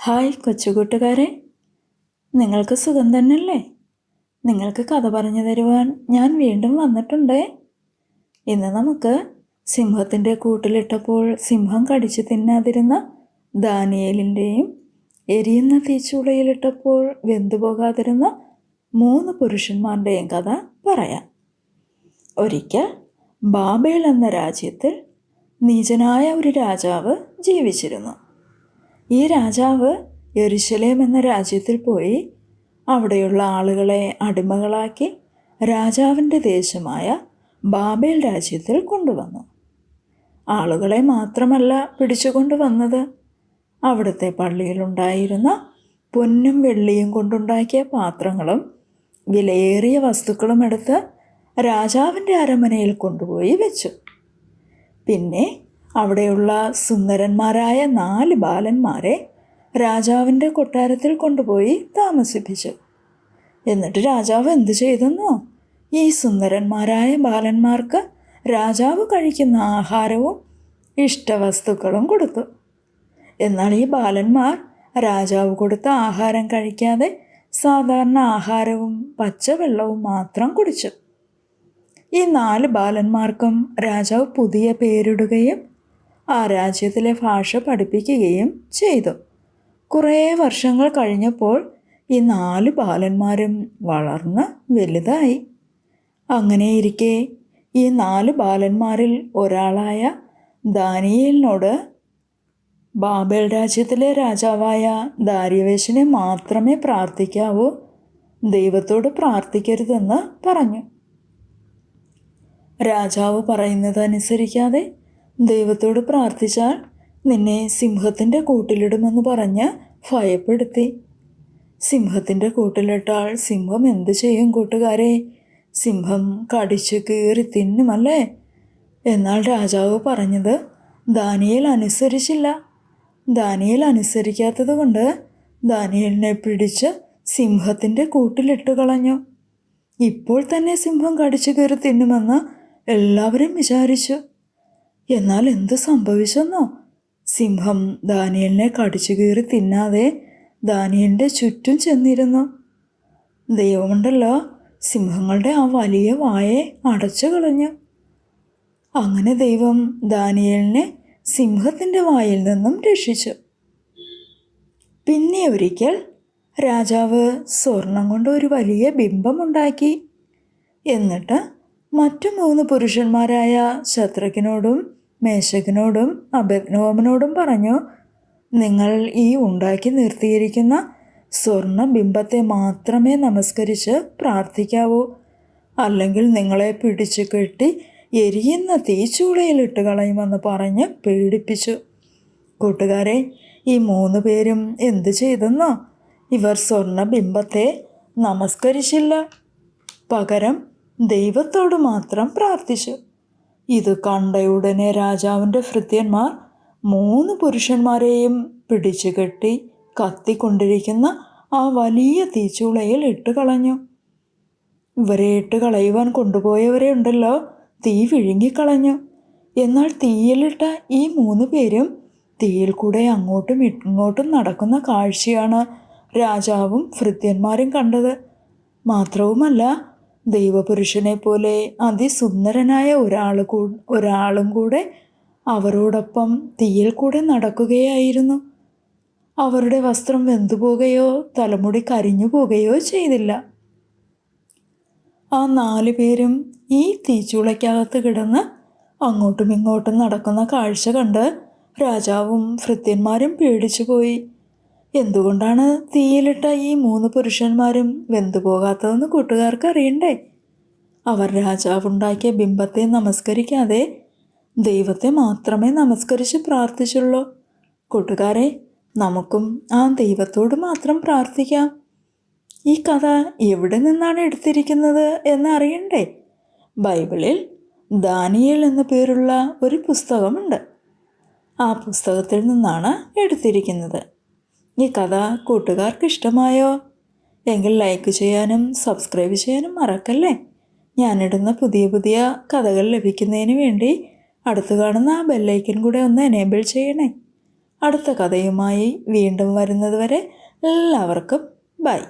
Hi കൊച്ചുകൂട്ടുകാരെ, നിങ്ങൾക്ക് സുഖം തന്നെയല്ലേ? നിങ്ങൾക്ക് കഥ പറഞ്ഞു തരുവാൻ ഞാൻ വീണ്ടും വന്നിട്ടുണ്ടേ. ഇന്ന് നമുക്ക് സിംഹത്തിൻ്റെ കൂട്ടിലിട്ടപ്പോൾ സിംഹം കടിച്ചു തിന്നാതിരുന്ന ദാനിയേലിൻ്റെയും എരിയുന്ന തീച്ചൂളയിലിട്ടപ്പോൾ വെന്തുപോകാതിരുന്ന 3 പുരുഷന്മാരുടെയും കഥ പറയാം. ഒരിക്കൽ ബാബേൽ എന്ന രാജ്യത്തിൽ നീചനായ ഒരു രാജാവ് ജീവിച്ചിരുന്നു. ഈ രാജാവ് യെരുശലേം എന്ന രാജ്യത്തിൽ പോയി അവിടെയുള്ള ആളുകളെ അടിമകളാക്കി രാജാവിൻ്റെ ദേശമായ ബാബേൽ രാജ്യത്തിൽ കൊണ്ടുവന്നു. ആളുകളെ മാത്രമല്ല പിടിച്ചുകൊണ്ടുവന്നത്, അവിടുത്തെ പള്ളിയിലുണ്ടായിരുന്ന പൊന്നും വെള്ളിയും കൊണ്ടുണ്ടാക്കിയ പാത്രങ്ങളും വിലയേറിയ വസ്തുക്കളും എടുത്ത് രാജാവിൻ്റെ അരമനയിൽ കൊണ്ടുപോയി വെച്ചു. പിന്നെ അവിടെയുള്ള സുന്ദരന്മാരായ 4 ബാലന്മാരെ രാജാവിൻ്റെ കൊട്ടാരത്തിൽ കൊണ്ടുപോയി താമസിപ്പിച്ചു. എന്നിട്ട് രാജാവ് എന്തു ചെയ്തെന്നോ? ഈ സുന്ദരന്മാരായ ബാലന്മാർക്ക് രാജാവ് കഴിക്കുന്ന ആഹാരവും ഇഷ്ടവസ്തുക്കളും കൊടുത്തു. എന്നാൽ ഈ ബാലന്മാർ രാജാവ് കൊടുത്ത ആഹാരം കഴിക്കാതെ സാധാരണ ആഹാരവും പച്ചവെള്ളവും മാത്രം കുടിച്ചു. ഈ 4 ബാലന്മാർക്കും രാജാവ് പുതിയ പേരിടുകയും ആ രാജ്യത്തിലെ ഭാഷ പഠിപ്പിക്കുകയും ചെയ്തു. കുറേ വർഷങ്ങൾ കഴിഞ്ഞപ്പോൾ ഈ 4 ബാലന്മാരും വളർന്ന് വലുതായി. അങ്ങനെയിരിക്കെ ഈ 4 ബാലന്മാരിൽ ഒരാളായ ദാനിയേലിനോട് ബാബേൽ രാജ്യത്തിലെ രാജാവായ ദാരിവേശിനെ മാത്രമേ പ്രാർത്ഥിക്കാവൂ, ദൈവത്തോട് പ്രാർത്ഥിക്കരുതെന്ന് പറഞ്ഞു. രാജാവ് പറയുന്നതനുസരിക്കാതെ ദൈവത്തോട് പ്രാർത്ഥിച്ചാൽ നിന്നെ സിംഹത്തിൻ്റെ കൂട്ടിലിടുമെന്ന് പറഞ്ഞ് ഭയപ്പെടുത്തി. സിംഹത്തിൻ്റെ കൂട്ടിലിട്ടാൽ സിംഹം എന്തു ചെയ്യും കൂട്ടുകാരെ? സിംഹം കടിച്ചു കീറി തിന്നുമല്ലേ? എന്നാൽ രാജാവ് പറഞ്ഞത് ദാനിയേൽ അനുസരിച്ചില്ല. ദാനിയേൽ അനുസരിക്കാത്തത് കൊണ്ട് ദാനിയേലിനെ പിടിച്ച് സിംഹത്തിൻ്റെ കൂട്ടിലിട്ട് കളഞ്ഞു. ഇപ്പോൾ തന്നെ സിംഹം കടിച്ചു കീറി തിന്നുമെന്ന് എല്ലാവരും വിചാരിച്ചു. എന്നാൽ എന്ത് സംഭവിച്ചെന്നോ? സിംഹം ദാനിയേലിനെ കടിച്ചു കീറി തിന്നാതെ ദാനിയേലിൻ്റെ ചുറ്റും ചെന്നിരുന്നു. ദൈവമുണ്ടല്ലോ, സിംഹങ്ങളുടെ ആ വലിയ വായെ അടച്ചു കളഞ്ഞു. അങ്ങനെ ദൈവം ദാനിയേലിനെ സിംഹത്തിൻ്റെ വായിൽ നിന്നും രക്ഷിച്ചു. പിന്നെ ഒരിക്കൽ രാജാവ് സ്വർണം കൊണ്ട് ഒരു വലിയ ബിംബമുണ്ടാക്കി. എന്നിട്ട് മറ്റു 3 പുരുഷന്മാരായ ശദ്രക്കിനോടും മേശക്കിനോടും അബേദ്നെഗോവിനോടും പറഞ്ഞു, നിങ്ങൾ ഈ ഉണ്ടാക്കി നിർത്തിയിരിക്കുന്ന സ്വർണ്ണ ബിംബത്തെ മാത്രമേ നമസ്കരിച്ച് പ്രാർത്ഥിക്കാവൂ, അല്ലെങ്കിൽ നിങ്ങളെ പിടിച്ചു കെട്ടി എരിയുന്ന തീച്ചൂളയിലിട്ട് കളയുമെന്ന് പറഞ്ഞ് പേടിപ്പിച്ചു. കൂട്ടുകാരെ, ഈ 3 പേരും എന്തു ചെയ്തെന്നോ? ഇവർ സ്വർണ്ണ ബിംബത്തെ നമസ്കരിച്ചില്ല, പകരം ദൈവത്തോട് മാത്രം പ്രാർത്ഥിച്ചു. ഇത് കണ്ടയുടനെ രാജാവിൻ്റെ ഭൃത്യന്മാർ 3 പുരുഷന്മാരെയും പിടിച്ചു കെട്ടി കത്തിക്കൊണ്ടിരിക്കുന്ന ആ വലിയ തീച്ചൂളയിൽ ഇട്ട് കളഞ്ഞു. ഇവരെ ഇട്ട് കളയുവാൻ കൊണ്ടുപോയവരെ ഉണ്ടല്ലോ, തീ വിഴുങ്ങിക്കളഞ്ഞു. എന്നാൽ തീയിലിട്ട ഈ 3 പേരും തീയിൽ കൂടെ അങ്ങോട്ടും ഇങ്ങോട്ടും നടക്കുന്ന കാഴ്ചയാണ് രാജാവും ഭൃത്യന്മാരും കണ്ടത്. മാത്രവുമല്ല, ദൈവപുരുഷനെ പോലെ അതിസുന്ദരനായ ഒരാളും കൂടെ അവരോടൊപ്പം തീയിൽ കൂടെ നടക്കുകയായിരുന്നു. അവരുടെ വസ്ത്രം വെന്തുപോകുകയോ തലമുടി കരിഞ്ഞു പോകുകയോ ചെയ്തില്ല. ആ 4 പേരും ഈ തീച്ചൂളയ്ക്കകത്ത് കിടന്ന് അങ്ങോട്ടും ഇങ്ങോട്ടും നടക്കുന്ന കാഴ്ച കണ്ട് രാജാവും ഭൃത്യന്മാരും പേടിച്ചു പോയി. എന്തുകൊണ്ടാണ് തീയിലിട്ട ഈ 3 പുരുഷന്മാരും വെന്തുപോകാത്തതെന്ന് കൂട്ടുകാർക്ക് അറിയണ്ടേ? അവർ രാജാവുണ്ടാക്കിയ ബിംബത്തെ നമസ്കരിക്കാതെ ദൈവത്തെ മാത്രമേ നമസ്കരിച്ച് പ്രാർത്ഥിച്ചുള്ളൂ. കൂട്ടുകാരെ, നമുക്കും ആ ദൈവത്തോട് മാത്രം പ്രാർത്ഥിക്കാം. ഈ കഥ എവിടെ നിന്നാണ് എടുത്തിരിക്കുന്നത് എന്ന് അറിയണ്ടേ? ബൈബിളിൽ ദാനിയേൽ എന്ന പേരുള്ള ഒരു പുസ്തകമുണ്ട്. ആ പുസ്തകത്തിൽ നിന്നാണ് എടുത്തിരിക്കുന്നത്. ഈ കഥ കൂട്ടുകാർക്ക് ഇഷ്ടമായോ? എങ്കിൽ ലൈക്ക് ചെയ്യാനും സബ്സ്ക്രൈബ് ചെയ്യാനും മറക്കല്ലേ. ഞാനിടുന്ന പുതിയ പുതിയ കഥകൾ ലഭിക്കുന്നതിന് വേണ്ടി അടുത്ത് കാണുന്ന ആ ബെല്ലൈക്കൻ കൂടെ ഒന്ന് എനേബിൾ ചെയ്യണേ. അടുത്ത കഥയുമായി വീണ്ടും വരുന്നതുവരെ എല്ലാവർക്കും ബൈ.